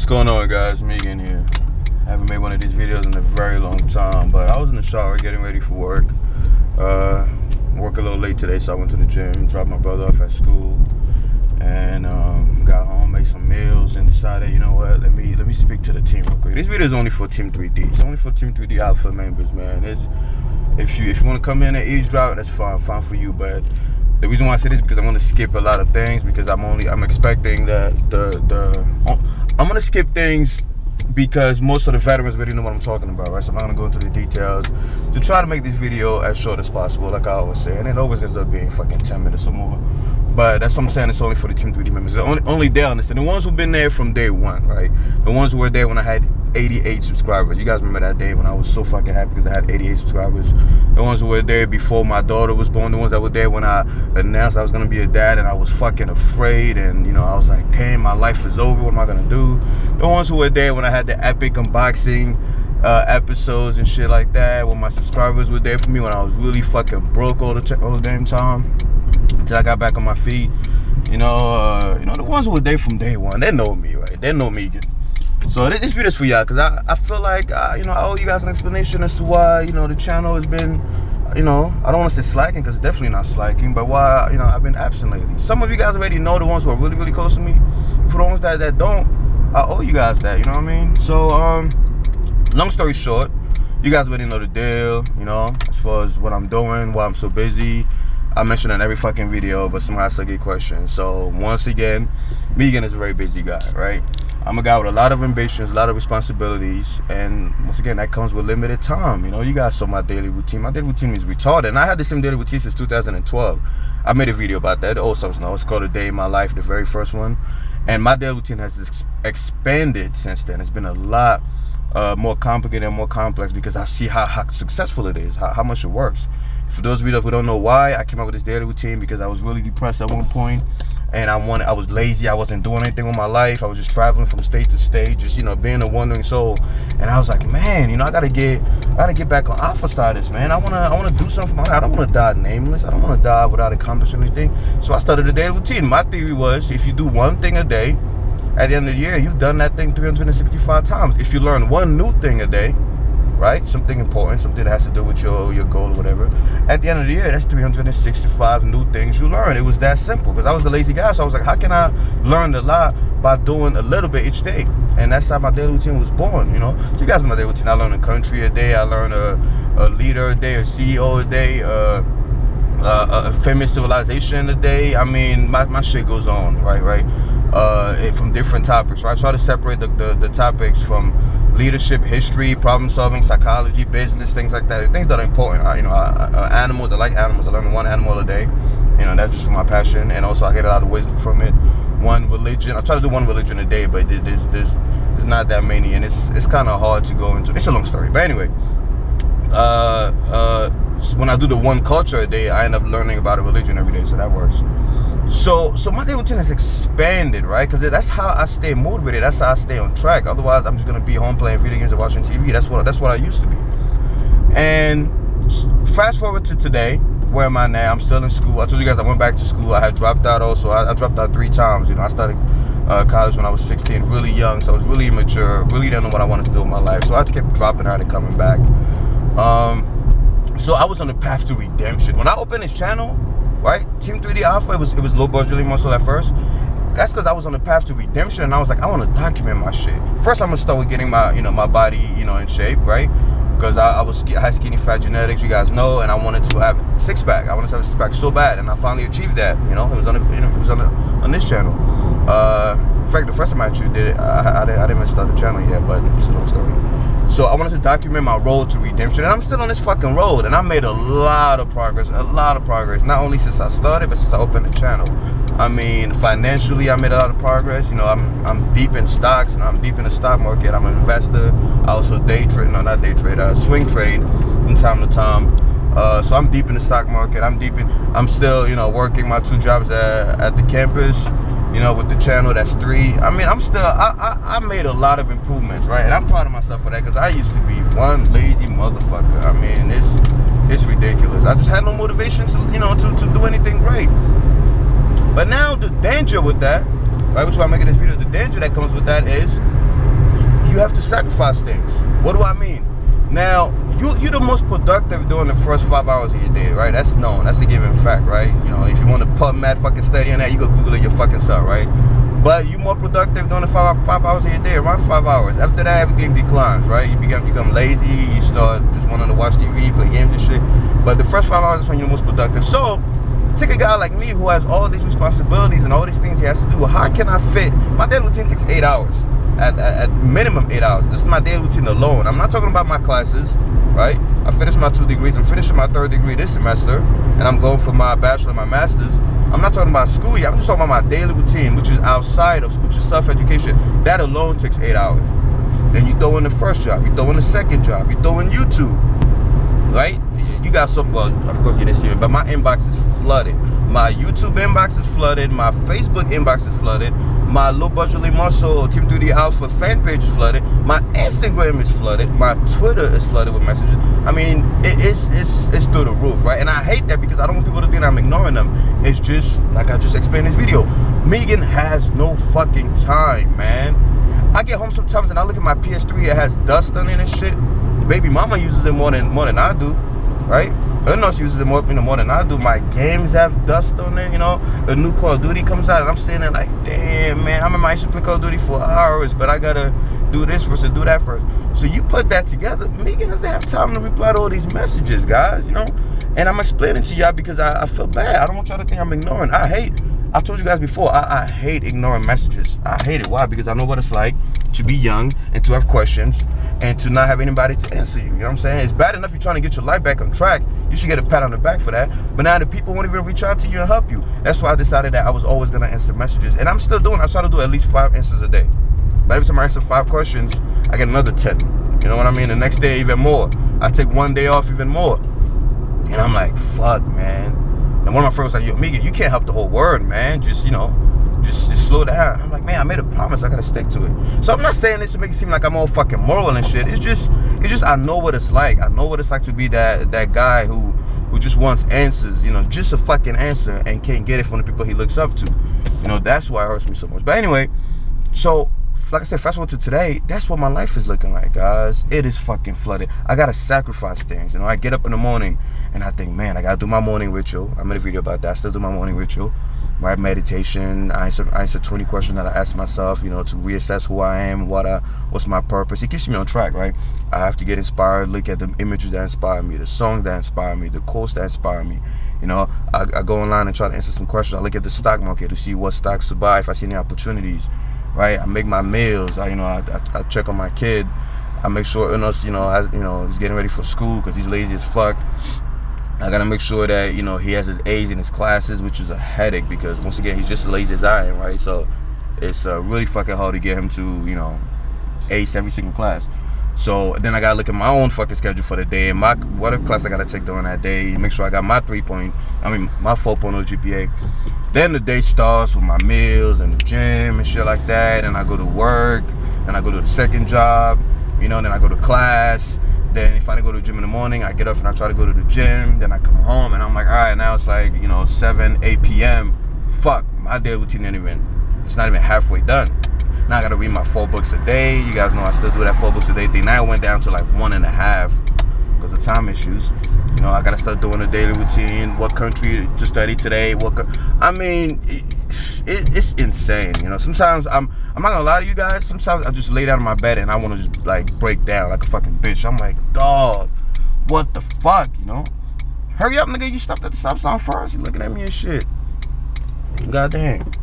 going on, guys? Megan here. Haven't made one of these videos in a very long time, but I was in the shower getting ready for work. Work a little late today, so I went to the gym, dropped my brother off at school, and got home, made some meals, and decided, you know what, let me speak to the team real quick. This video is only for Team 3D. It's only for Team 3D Alpha members, man. If you want to come in and eavesdrop, that's fine for you. But the reason why I say this is because I'm gonna skip a lot of things because I'm expecting that I'm gonna skip things because most of the veterans already know what I'm talking about, right? So I'm not gonna go into the details to try to make this video as short as possible, like I always say, and it always ends up being fucking 10 minutes or more. But that's what I'm saying. It's only for the Team 3D members. Only they understand. The ones who've been there from day one, right? The ones who were there when I had 88 subscribers. You guys remember that day when I was so fucking happy because I had 88 subscribers. The ones who were there before my daughter was born. The ones that were there when I announced I was gonna be a dad and I was fucking afraid, and you know, I was like, damn, my life is over. What am I gonna do? The ones who were there when I had the epic unboxing episodes and shit like that. When my subscribers were there for me when I was really fucking broke all the damn time. Until I got back on my feet. You know, the ones who were there from day one, they know me, right? They know me. So this video is for y'all, because I feel like, you know, I owe you guys an explanation as to why, you know, the channel has been, you know, I don't want to say slacking, because it's definitely not slacking, but why, you know, I've been absent lately. Some of you guys already know, the ones who are really, really close to me. For the ones that don't, I owe you guys that, you know what I mean? So, long story short, you guys already know the deal, you know, as far as what I'm doing, why I'm so busy. I mention in every fucking video, but somehow I still get questions. So once again, Megan is a very busy guy, right? I'm a guy with a lot of ambitions, a lot of responsibilities, and once again, that comes with limited time. You know, you guys saw my daily routine. My daily routine is retarded, and I had the same daily routine since 2012. I made a video about that. The old subs know. It's called A Day in My Life, the very first one. And my daily routine has expanded since then. It's been a lot more complicated and more complex because I see how successful it is, how much it works. For those of you who don't know why, I came up with this daily routine because I was really depressed at one point, and I was lazy. I wasn't doing anything with my life. I was just traveling from state to state, just, you know, being a wandering soul. And I was like, man, you know, I gotta get back on alpha status, man. I wanna do something for my life. I don't wanna die nameless. I don't wanna die without accomplishing anything. So I started a daily routine. My theory was, if you do one thing a day, at the end of the year, you've done that thing 365 times. If you learn one new thing a day, right, something important, something that has to do with your goal or whatever, at the end of the year, that's 365 new things you learn. It was that simple, because I was a lazy guy, so I was like, how can I learn a lot by doing a little bit each day? And that's how my daily routine was born, you know. So you guys know my daily routine. I learned a country a day, I learned a leader a day, a CEO a day, a famous civilization a day. I mean, my shit goes on, right? From different topics, right? I try to separate the topics from leadership, history, problem solving, psychology, business, things like that. Things that are important. You know, animals. I like animals. I learn one animal a day. You know, that's just for my passion, and also I get a lot of wisdom from it. One religion. I try to do one religion a day, but there's not that many, and it's kind of hard to go into. It's a long story, but anyway. When I do the one culture a day, I end up learning about a religion every day, so that works. So my daily routine has expanded, right? Because that's how I stay motivated. That's how I stay on track. Otherwise, I'm just gonna be home playing video games and watching TV. That's what I used to be. And fast forward to today, where am I now? I'm still in school. I told you guys I went back to school. I had dropped out also. I dropped out 3 times. You know, I started college when I was 16, really young, so I was really immature. Really didn't know what I wanted to do with my life. So I kept dropping out and coming back. So I was on the path to redemption. When I opened this channel, right, Team 3D Alpha, it was low budget muscle at first. That's because I was on the path to redemption, and I was like, I want to document my shit. First, I'm gonna start with getting my, you know, my body, you know, in shape, right? Because I had skinny fat genetics, you guys know, and I wanted to have a six-pack. I wanted to have a six-pack so bad, and I finally achieved that. You know, it was on this channel. In fact, the first time I actually did it, I didn't even start the channel yet, but it's a long story. So I wanted to document my road to redemption, and I'm still on this fucking road, and I made a lot of progress, not only since I started, but since I opened the channel. I mean, financially, I made a lot of progress. You know, I'm deep in stocks, and I'm deep in the stock market. I'm an investor. I also day trade, no, not day trade, swing trade from time to time. So I'm deep in the stock market. I'm still, you know, working my 2 jobs at the campus. You know, with the channel, that's 3. I mean, I made a lot of improvements, right? And I'm proud of myself for that, because I used to be one lazy motherfucker. I mean, it's ridiculous. I just had no motivation to, you know, to do anything great. But now the danger with that, right, which is why I'm making this video, the danger that comes with that is to sacrifice things. What do I mean? Now, you're the most productive during the first 5 hours of your day, right? That's known. That's a given fact, right? You know, if you want to put mad fucking study on that, you go Google it your fucking self, right? But you're more productive during the five hours of your day, around 5 hours. After that, everything declines, right? You become lazy. You start just wanting to watch TV, play games and shit. But the first 5 hours is when you're most productive. So, take a guy like me who has all these responsibilities and all these things he has to do. How can I fit? My daily routine takes 8 hours. At minimum 8 hours. This is my daily routine alone. I'm not talking about my classes, right? I finished my 2 degrees. I'm finishing my 3rd degree this semester, and I'm going for my bachelor and my master's. I'm not talking about school yet. I'm just talking about my daily routine, which is outside of, which is self-education. That alone takes 8 hours. Then you throw in the first job. You throw in the second job. You throw in YouTube, right? You got some, well, of course you didn't see it, but my inbox is flooded. My YouTube inbox is flooded. My Facebook inbox is flooded. My Low Budget Lean Muscle Team 3D Alpha fan page is flooded. My Instagram is flooded. My Twitter is flooded with messages. I mean, it's through the roof, right? And I hate that because I don't want people to think I'm ignoring them. It's just, like I just explained in this video, Megan has no fucking time, man. I get home sometimes and I look at my PS3, it has dust on it and shit. Baby mama uses it more than I do, right? I know she uses it more than I do. My games have dust on it, you know. A new Call of Duty comes out and I'm sitting there like, damn, man, I remember I used to play Call of Duty for hours, but I gotta do this first and do that first. So you put that together, Megan doesn't have time to reply to all these messages, guys, you know. And I'm explaining to y'all because I feel bad. I don't want y'all to think I'm ignoring. I told you guys before, I hate ignoring messages. I hate it. Why? Because I know what it's like to be young and to have questions and to not have anybody to answer you. You know what I'm saying? It's bad enough you're trying to get your life back on track. You should get a pat on the back for that. But now the people won't even reach out to you and help you. That's why I decided that I was always going to answer messages. And I'm still doing it. I try to do at least 5 answers a day. But every time I answer 5 questions, I get another 10. You know what I mean? The next day, even more. I take 1 day off, even more. And I'm like, fuck, man. And one of my friends was like, yo, Megan, you can't help the whole world, man. Just, you know, just slow down. I'm like, man, I made a promise. I got to stick to it. So I'm not saying this to make it seem like I'm all fucking moral and shit. It's just I know what it's like. I know what it's like to be that guy who just wants answers, you know, just a fucking answer and can't get it from the people he looks up to. You know, that's why it hurts me so much. But anyway, so like I said, fast forward to today, that's what my life is looking like, guys. It is fucking flooded. I gotta sacrifice things. You know, I get up in the morning and I think, man, I gotta do my morning ritual. I made a video about that. I still do my morning ritual. Right, meditation. I answer 20 questions that I ask myself, you know, to reassess who I am, what's my purpose. It keeps me on track, right? I have to get inspired, look at the images that inspire me, the songs that inspire me, the quotes that inspire me. You know, I go online and try to answer some questions. I look at the stock market to see what stocks to buy, if I see any opportunities. Right, I make my meals. I check on my kid. I make sure he's getting ready for school because he's lazy as fuck. I gotta make sure that he has his A's in his classes, which is a headache because once again he's just as lazy as I am, right? So it's really fucking hard to get him to ace every single class. So then I gotta look at my own fucking schedule for the day and whatever class I gotta take during that day. Make sure I got my 4.0 GPA. Then the day starts with my meals and the gym and shit like that. And I go to work. Then I go to the second job. Then I go to class. Then if I didn't go to the gym in the morning, I get up and I try to go to the gym. Then I come home and I'm like, all right, now it's like 7, 8 p.m. Fuck, my day routine it's not even halfway done. Now I gotta read my 4 books a day. You guys know I still do that 4 books a day thing. Now it went down to like 1.5 because of time issues. I gotta start doing a daily routine. What country to study today? It's insane. Sometimes I'm not gonna lie to you guys. Sometimes I just lay down in my bed and I want to just like break down like a fucking bitch. I'm like, dog, what the fuck? Hurry up, nigga. You stopped at the stop sign first. You looking at me and shit. God dang.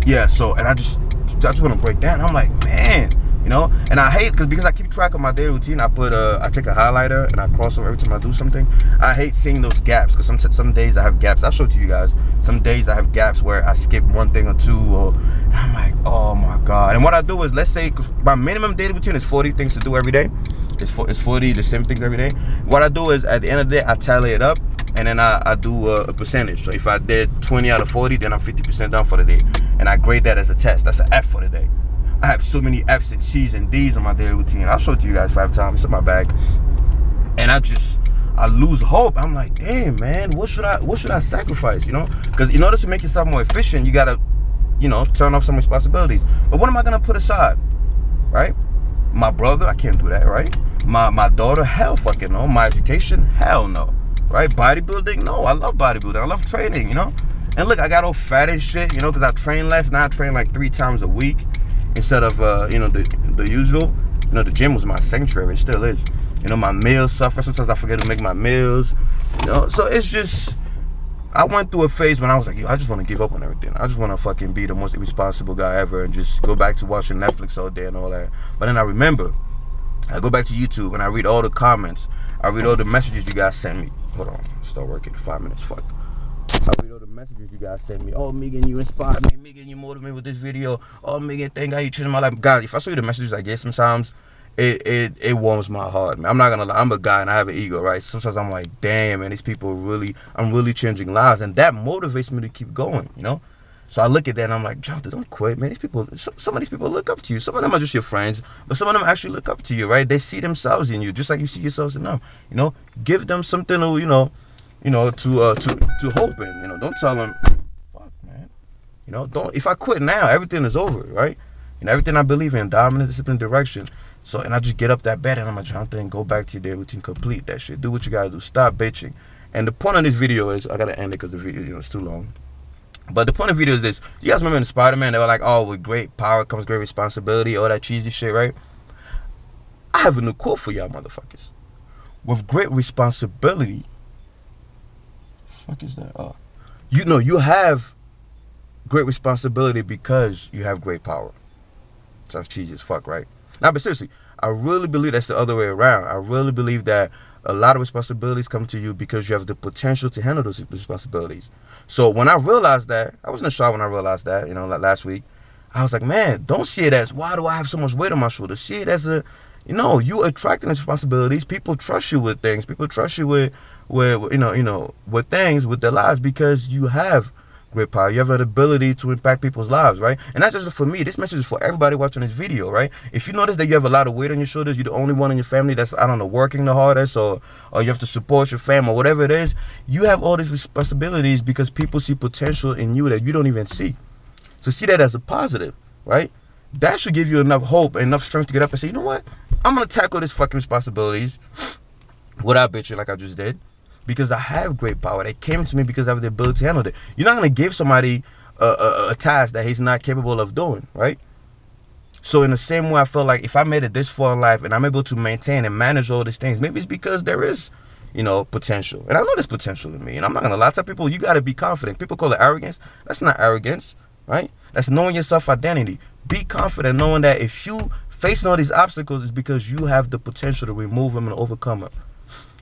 Yeah. So and I just want to break down. I'm like, man. And I hate because I keep track of my daily routine. I take a highlighter and I cross over every time I do something. I hate seeing those gaps because some days I have gaps. I'll show it to you guys. Some days I have gaps where I skip one thing or two, and I'm like, oh my god. And what I do is, let's say my minimum daily routine is 40 things to do every day. It's 40 the same things every day. What I do is at the end of the day I tally it up and then I do a percentage. So if I did 20 out of 40, then I'm 50% done for the day, and I grade that as a test. That's an F for the day. I have so many F's and C's and D's on my daily routine. I'll show it to you guys 5 times. It's in my bag. And I lose hope. I'm like, damn, man, what should I sacrifice, Because in order to make yourself more efficient, you gotta, turn off some responsibilities. But what am I gonna put aside? right? My brother, I can't do that, right? My daughter, hell fucking no. My education, hell no, right? Bodybuilding, no. I love bodybuilding. I love training, you know? And look, I got all fat as shit, you know, because I train less. Now I train like 3 times a week instead of, you know, the usual. You know, the gym was my sanctuary. It still is. You know, my meals suffer. Sometimes I forget to make my meals. You know, so it's just, I went through a phase when I was like, yo, I just want to give up on everything. I just want to fucking be the most irresponsible guy ever and just go back to watching Netflix all day and all that. But then I remember, I go back to YouTube and I read all the comments. I read all the messages you guys sent me. Hold on, start working. 5 minutes, fuck. I read all the messages you guys sent me. Oh, Megan, you inspired me. Megan, you motivated me with this video. Oh, Megan, thank God you changed my life. Guys, if I show you the messages I get sometimes, it warms my heart, man. I'm not gonna lie. I'm a guy and I have an ego, right? Sometimes I'm like, damn, man, these people really, I'm really changing lives. And that motivates me to keep going, you know? So I look at that and I'm like, Jonathan, don't quit, man. These people, some of these people look up to you. Some of them are just your friends, but some of them actually look up to you, right? They see themselves in you, just like you see yourselves in them. You know, give them something to, you know, to hope in. You know, don't tell them, fuck, man. You know, don't. If I quit now, everything is over, right? You know, everything I believe in, dominant, discipline, direction. So, and I just get up that bed and I'm like, Jonathan, go back to your daily routine, complete that shit. Do what you gotta do. Stop bitching. And the point of this video is, I gotta end it because the video, you know, it's too long. But the point of the video is this. You guys remember in Spider-Man, they were like, oh, with great power comes great responsibility, all that cheesy shit, right? I have a new quote for y'all motherfuckers. With great responsibility, fuck is that? Oh, you know, you have great responsibility because you have great power. Sounds cheesy as fuck, right? Now, but seriously, I really believe that's the other way around. I really believe that a lot of responsibilities come to you because you have the potential to handle those responsibilities. So when I realized that, I was in the shower when I realized that, you know, like last week, I was like, man, don't see it as, why do I have so much weight on my shoulders? See it as a, you know, you attracting responsibilities. People trust you with things. People trust you with with things, with their lives, because you have great power. You have an ability to impact people's lives, right? And not just for me. This message is for everybody watching this video, right? If you notice that you have a lot of weight on your shoulders, you're the only one in your family that's, I don't know, working the hardest, or you have to support your family, or whatever it is, you have all these responsibilities because people see potential in you that you don't even see. So see that as a positive, right? That should give you enough hope and enough strength to get up and say, you know what? I'm going to tackle these fucking responsibilities without bitching like I just did. Because I have great power. They came to me because I have the ability to handle it. You're not going to give somebody a task that he's not capable of doing, right? So in the same way, I feel like if I made it this far in life and I'm able to maintain and manage all these things, maybe it's because there is, you know, potential. And I know there's potential in me. And I'm not going to lie to people, you got to be confident. People call it arrogance. That's not arrogance, right? That's knowing your self-identity. Be confident knowing that if you facing all these obstacles, it's because you have the potential to remove them and overcome them.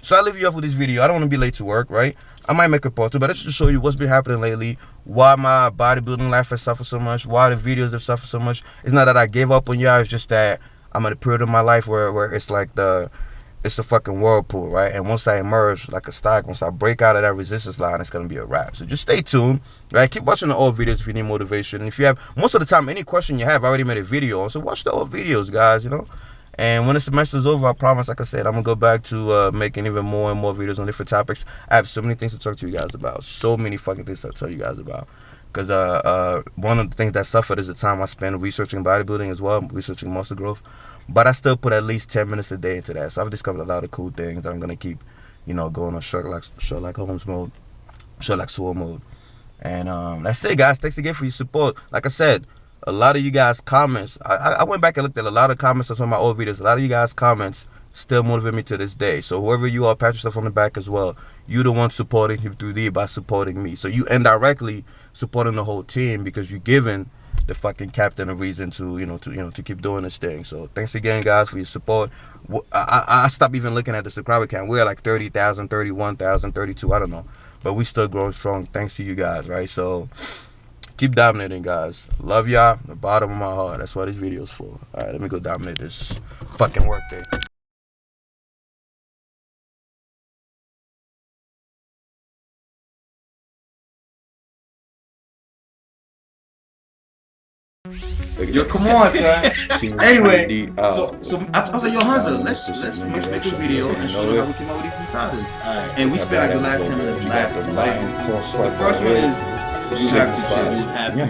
So I leave you off with this video. I don't want to be late to work, right? I might make a part 2, but that's just to show you what's been happening lately, why my bodybuilding life has suffered so much, why the videos have suffered so much. It's not that I gave up on y'all, it's just that I'm at a period of my life where it's like it's a fucking whirlpool, right? And once I emerge like a stock, once I break out of that resistance line, it's going to be a wrap. So just stay tuned, right? Keep watching the old videos if you need motivation. If you have, most of the time, any question you have, I already made a video on. So watch the old videos, guys, you know? And when the semester's over, I promise, like I said, I'm going to go back to making even more and more videos on different topics. I have so many things to talk to you guys about. So many fucking things to tell you guys about. Because one of the things that suffered is the time I spend researching bodybuilding as well, researching muscle growth. But I still put at least 10 minutes a day into that. So I've discovered a lot of cool things that I'm going to keep, you know, going on Sherlock Holmes mode, Sherlock Sword mode. And that's it, guys. Thanks again for your support. Like I said, a lot of you guys' comments, I went back and looked at a lot of comments on some of my old videos. A lot of you guys' comments still motivate me to this day. So whoever you are, pat yourself on the back as well. You the one supporting Him 3D by supporting me. So you indirectly supporting the whole team because you're giving the fucking captain a reason to keep doing this thing. So thanks again, guys, for your support. I stopped even looking at the subscriber count. We're like 30,000, 31,000, 32, I don't know. But we still growing strong thanks to you guys, right? So keep dominating, guys. Love y'all, the bottom of my heart. That's what this video's for. All right, let me go dominate this fucking work day. Yo, come on, son. Anyway, so I was like, yo, Hanzo, let's make a video and show them how we came up with these insiders. And we spent like the last 10 minutes laughing. The first one is you have to chill.